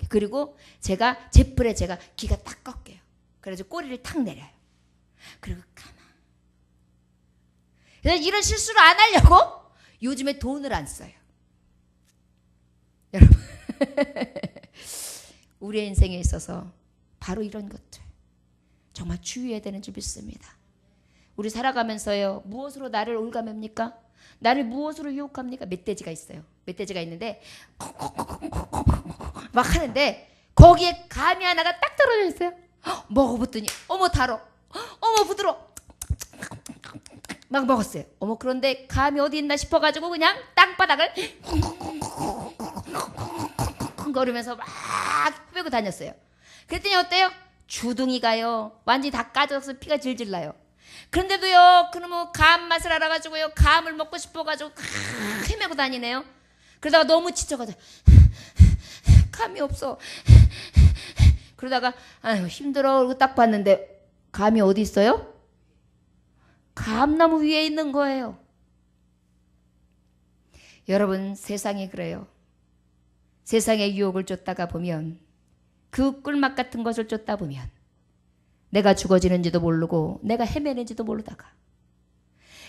그리고 제가 제풀에 제가 기가 딱 꺾여요. 그래서 꼬리를 탁 내려요. 그리고 가만. 그래서 이런 실수를 안 하려고 요즘에 돈을 안 써요. 여러분 우리의 인생에 있어서 바로 이런 것들 정말 주의해야 되는 줄 믿습니다. 우리 살아가면서요 무엇으로 나를 올가맵니까? 나를 무엇으로 유혹합니까? 멧돼지가 있어요. 멧돼지가 있는데 막 하는데 거기에 감이 하나가 딱 떨어져 있어요. 먹어봤더니 어머 달어, 어머 부드러워, 막 먹었어요. 어머 그런데 감이 어디 있나 싶어가지고 그냥 땅바닥을 거리면서 막 빼고 다녔어요. 그랬더니 어때요? 주둥이가요 완전히 다 까져서 피가 질질 나요. 그런데도요 그놈의 감 맛을 알아가지고요 감을 먹고 싶어가지고 헤매고 다니네요. 그러다가 너무 지쳐가지고 감이 없어. 그러다가 아유 힘들어. 그러고 딱 봤는데 감이 어디 있어요? 감나무 위에 있는 거예요. 여러분, 세상이 그래요. 세상의 유혹을 쫓다가 보면, 그 꿀맛 같은 것을 쫓다 보면 내가 죽어지는지도 모르고 내가 헤매는지도 모르다가,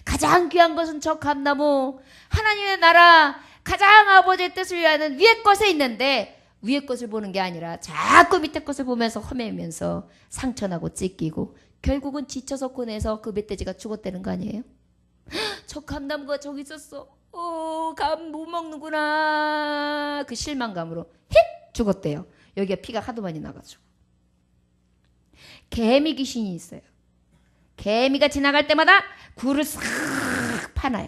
가장 귀한 것은 저 감나무, 하나님의 나라, 가장 아버지의 뜻을 위하는 위의 것에 있는데, 위의 것을 보는 게 아니라 자꾸 밑에 것을 보면서 헤매면서 상처나고 찢기고 결국은 지쳐서 고뇌해서 그 멧돼지가 죽었다는 거 아니에요? 저 감나무가 저기 있었어. 감 못 먹는구나. 그 실망감으로 휙 죽었대요. 여기가 피가 하도 많이 나가지고. 개미 귀신이 있어요. 개미가 지나갈 때마다 굴을 싹 파놔요.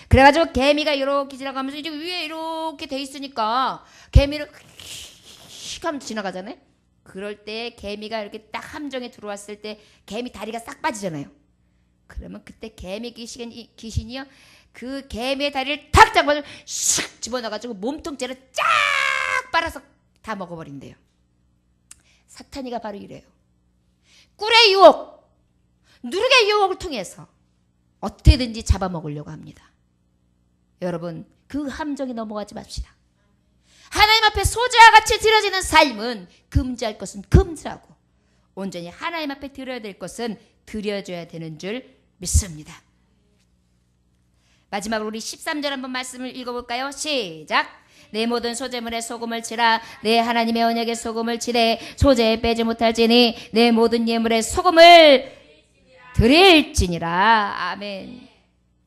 그래가지고 개미가 이렇게 지나가면서 이제 위에 이렇게 돼 있으니까 개미를 휙 하면서 지나가잖아요. 그럴 때 개미가 이렇게 딱 함정에 들어왔을 때 개미 다리가 싹 빠지잖아요. 그러면 그때 개미 귀신이요, 그 개미의 다리를 탁 잡아서 슉 집어넣어가지고 몸통째로 쫙 빨아서 다 먹어버린대요. 사탄이가 바로 이래요. 꿀의 유혹, 누룩의 유혹을 통해서 어떻게든지 잡아먹으려고 합니다. 여러분, 그 함정에 넘어가지 맙시다. 하나님 앞에 소재와 같이 드려지는 삶은 금지할 것은 금지하고 온전히 하나님 앞에 드려야 될 것은 드려줘야 되는 줄 믿습니다. 마지막으로 우리 13절 한번 말씀을 읽어볼까요? 시작! 내 모든 소재물에 소금을 치라. 내 하나님의 언약에 소금을 치되 소재에 빼지 못할지니 내 모든 예물에 소금을 드릴지니라. 아멘.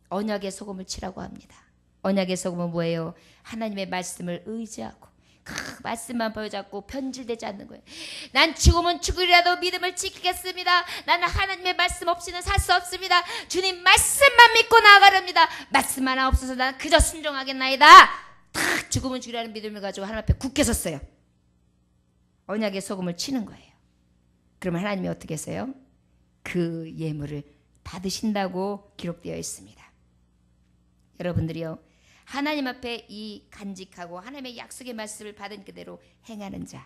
언약에 소금을 치라고 합니다. 언약의 소금은 뭐예요? 하나님의 말씀을 의지하고 그 말씀만 보여잡고 변질되지 않는 거예요. 난 죽으면 죽으리라도 믿음을 지키겠습니다. 나는 하나님의 말씀 없이는 살 수 없습니다. 주님 말씀만 믿고 나아가렵니다. 말씀 하나 없어서 나는 그저 순종하겠나이다. 딱 죽으면 죽으리라는 믿음을 가지고 하나님 앞에 굳게 섰어요. 언약의 소금을 치는 거예요. 그러면 하나님이 어떻게 했어요? 그 예물을 받으신다고 기록되어 있습니다. 여러분들이요, 하나님 앞에 이 간직하고 하나님의 약속의 말씀을 받은 그대로 행하는 자,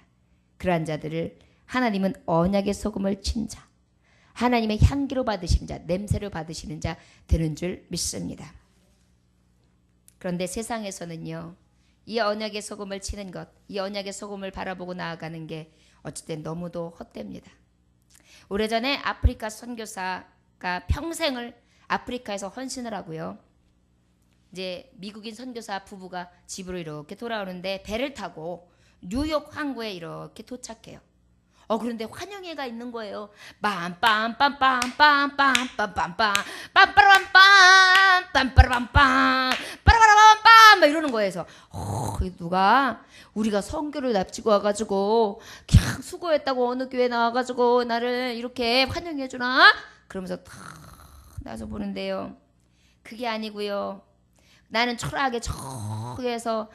그러한 자들을 하나님은 언약의 소금을 친 자, 하나님의 향기로 받으시는 자, 냄새로 받으시는 자 되는 줄 믿습니다. 그런데 세상에서는요, 이 언약의 소금을 치는 것, 이 언약의 소금을 바라보고 나아가는 게 어쨌든 너무도 헛됩니다. 오래전에 아프리카 선교사가 평생을 아프리카에서 헌신을 하고요, 이제 미국인 선교사 부부가 집으로 이렇게 돌아오는데 배를 타고 뉴욕 항구에 이렇게 도착해요. 그런데 환영회가 있는 거예요. 빰빰빰빰빰빰빰빰빰빰 빰빠라빰빰 빰빠라빰빰 빠라바라빰빰 막 이러는 거예요. 그래서 누가 우리가 선교를 납치고 와가지고 그냥 수고했다고 어느 교회 나와가지고 나를 이렇게 환영해 주나? 그러면서 탁 나서 보는데요, 그게 아니고요, 나는 초라하게 저기에서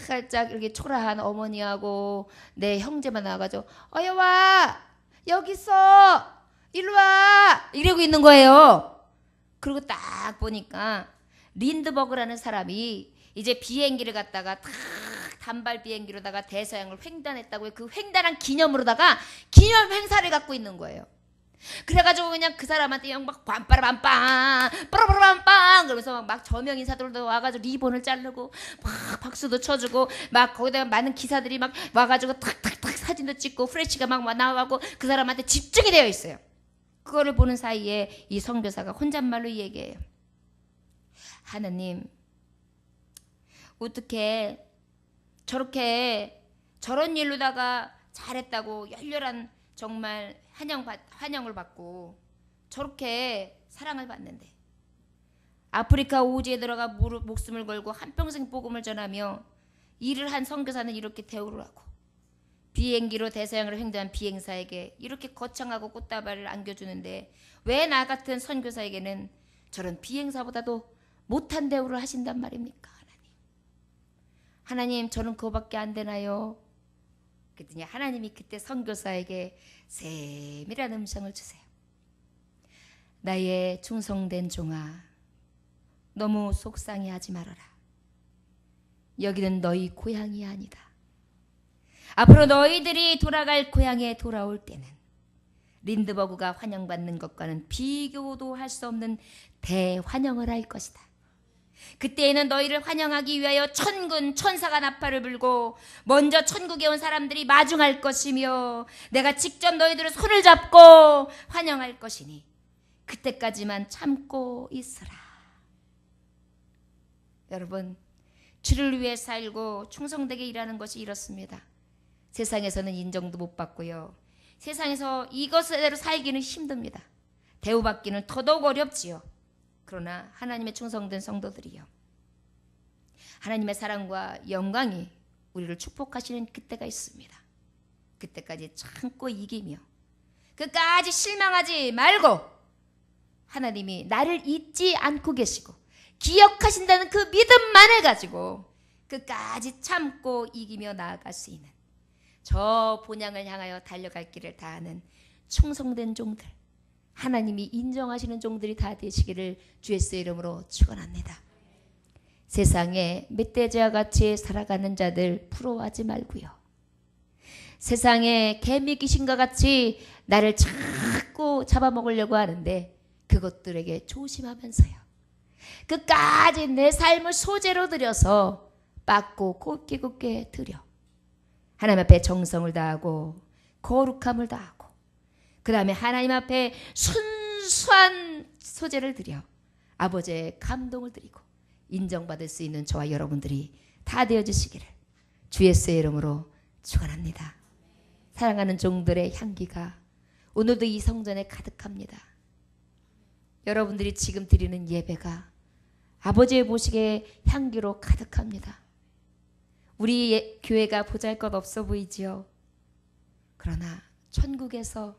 살짝 이렇게 초라한 어머니하고 내 형제만 나와가지고 여와 여기 있어 일로 와 이러고 있는 거예요. 그리고 딱 보니까 린드버그라는 사람이 이제 비행기를 갖다가 탁 단발 비행기로다가 대서양을 횡단했다고요. 그 횡단한 기념으로다가 기념 행사를 갖고 있는 거예요. 그래가지고 그냥 그 사람한테 막 빰빠라빰빰 빠라빠라빰빰 그러면서 막 저명 인사들도 와가지고 리본을 자르고 막 박수도 쳐주고 막 거기다가 많은 기사들이 막 와가지고 탁탁탁 사진도 찍고 프레시가 막 나와가고 그 사람한테 집중이 되어 있어요. 그거를 보는 사이에 이 선교사가 혼잣말로 얘기해요. 하느님, 어떻게 저렇게 저런 일로다가 잘했다고 열렬한 정말 환영을 받고 저렇게 사랑을 받는데 아프리카 오지에 들어가 목숨을 걸고 한평생 복음을 전하며 일을 한 선교사는 이렇게 대우를 하고 비행기로 대서양을 횡단한 비행사에게 이렇게 거창하고 꽃다발을 안겨주는데 왜 나 같은 선교사에게는 저런 비행사보다도 못한 대우를 하신단 말입니까? 하나님, 저는 그거밖에 안 되나요? 그랬더니 하나님이 그때 선교사에게 세밀한 음성을 주세요. 나의 충성된 종아, 너무 속상해하지 말아라. 여기는 너희 고향이 아니다. 앞으로 너희들이 돌아갈 고향에 돌아올 때는 린드버그가 환영받는 것과는 비교도 할 수 없는 대환영을 할 것이다. 그때에는 너희를 환영하기 위하여 천군 천사가 나팔을 불고 먼저 천국에 온 사람들이 마중할 것이며 내가 직접 너희들을 손을 잡고 환영할 것이니 그때까지만 참고 있으라. 여러분, 주를 위해 살고 충성되게 일하는 것이 이렇습니다. 세상에서는 인정도 못 받고요. 세상에서 이것대로 살기는 힘듭니다. 대우받기는 더더욱 어렵지요. 그러나 하나님의 충성된 성도들이요, 하나님의 사랑과 영광이 우리를 축복하시는 그때가 있습니다. 그때까지 참고 이기며 끝까지 실망하지 말고 하나님이 나를 잊지 않고 계시고 기억하신다는 그 믿음만을 가지고 끝까지 참고 이기며 나아갈 수 있는 저 본향을 향하여 달려갈 길을 다하는 충성된 종들, 하나님이 인정하시는 종들이 다 되시기를 주 예수의 이름으로 축원합니다. 세상에 멧돼지와 같이 살아가는 자들 부러워하지 말고요. 세상에 개미 귀신과 같이 나를 자꾸 잡아먹으려고 하는데 그것들에게 조심하면서요, 끝까지 내 삶을 소재로 들여서 빻고 곱게 드려 하나님 앞에 정성을 다하고 거룩함을 다하고 그 다음에 하나님 앞에 순수한 소재를 드려 아버지의 감동을 드리고 인정받을 수 있는 저와 여러분들이 다 되어주시기를 주 예수의 이름으로 축원합니다. 사랑하는 종들의 향기가 오늘도 이 성전에 가득합니다. 여러분들이 지금 드리는 예배가 아버지의 보시기에 향기로 가득합니다. 우리 교회가 보잘것없어 보이지요. 그러나 천국에서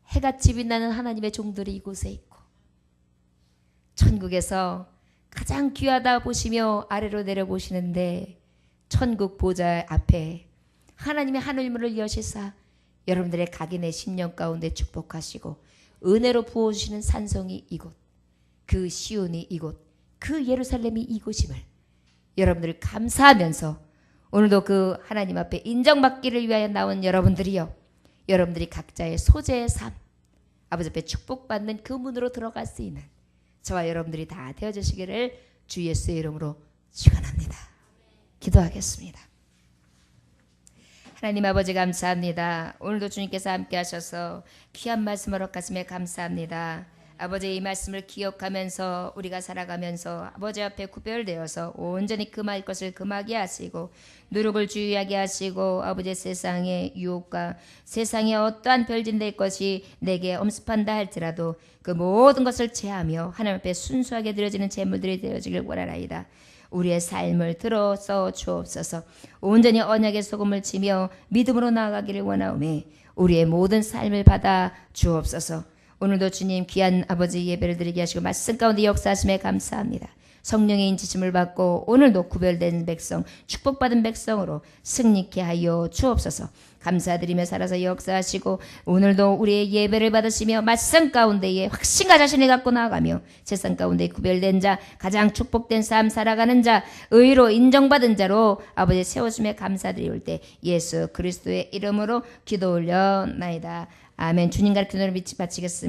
해같이 빛나는 하나님의 종들이 이곳에 있고 천국에서 가장 귀하다 보시며 아래로 내려보시는데 천국 보좌 앞에 하나님의 하늘문을 여시사 여러분들의 각인의 심령 가운데 축복하시고 은혜로 부어주시는 산성이 이곳, 그 시온이 이곳, 그 예루살렘이 이곳임을 여러분들을 감사하면서 오늘도 그 하나님 앞에 인정받기를 위하여 나온 여러분들이요, 여러분들이 각자의 소재의 삶, 아버지 앞에 축복받는 그 문으로 들어갈 수 있는 저와 여러분들이 다 되어주시기를 주 예수의 이름으로 축원합니다. 기도하겠습니다. 하나님 아버지 감사합니다. 오늘도 주님께서 함께 하셔서 귀한 말씀을 허락하심에 감사합니다. 아버지, 이 말씀을 기억하면서 우리가 살아가면서 아버지 앞에 구별되어서 온전히 금할 것을 금하게 하시고 누룩을 주의하게 하시고 아버지 세상의 유혹과 세상의 어떠한 별진될 것이 내게 엄습한다 할지라도 그 모든 것을 제하며 하나님 앞에 순수하게 드려지는 제물들이 되어지길 원하나이다. 우리의 삶을 들어서 주옵소서. 온전히 언약의 소금을 치며 믿음으로 나아가기를 원하오매 우리의 모든 삶을 받아 주옵소서. 오늘도 주님 귀한 아버지 예배를 드리게 하시고 말씀 가운데 역사하심에 감사합니다. 성령의 인치심을 받고 오늘도 구별된 백성, 축복받은 백성으로 승리케 하여 주옵소서. 감사드리며 살아서 역사하시고 오늘도 우리의 예배를 받으시며 말씀 가운데에 확신과 자신을 갖고 나아가며 세상 가운데 구별된 자, 가장 축복된 삶 살아가는 자, 의로 인정받은 자로 아버지 세워주며 감사드리올 때 예수 그리스도의 이름으로 기도 올려나이다. 아멘. 주님 가르치는 대로 믿지 바치겠습니다.